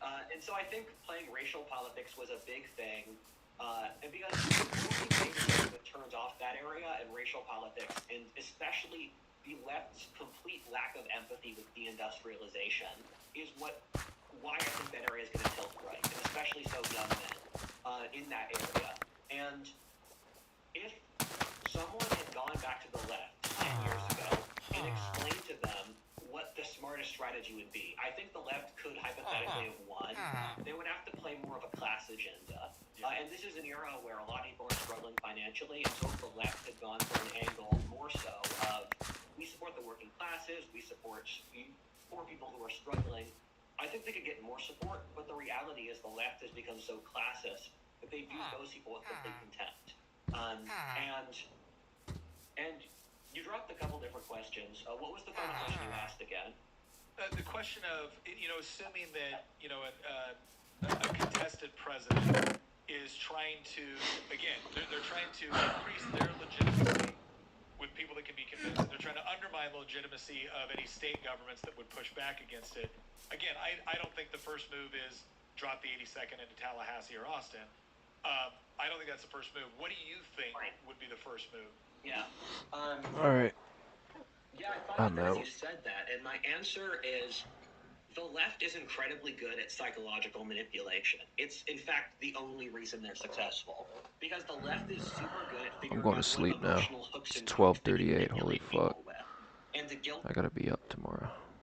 And so I think playing racial politics was a big thing. And because the only thing that turns off that area and racial politics, and especially the left's complete lack of empathy with deindustrialization, is why I think that area is going to tilt right, and especially so young men in that area. And if someone had gone back to the left 10 years ago and explained to them what the smartest strategy would be, I think the left could hypothetically have won. They would have to play more of a class agenda. And this is an era where a lot of people are struggling financially, and so if the left had gone for an angle more so of, we support the working classes, we support poor people who are struggling, I think they could get more support, but the reality is the left has become so classist that they view those people with complete contempt. And you dropped a couple different questions. What was the final question you asked again? The question of, assuming that, a contested president is trying to, again, they're trying to increase their legitimacy with people that can be convinced. They're trying to undermine the legitimacy of any state governments that would push back against it. Again, I don't think the first move is drop the 82nd into Tallahassee or Austin. I don't think that's the first move. What do you think would be the first move? Yeah. All right. Yeah, I thought that you said that, and my answer is the left is incredibly good at psychological manipulation. It's, in fact, the only reason they're successful. Because the left is super good at figuring I'm going out to sleep what now. emotional hooks It's and crooks they can 12:38. Holy manipulate fuck. people with. And the guilt I gotta be up tomorrow.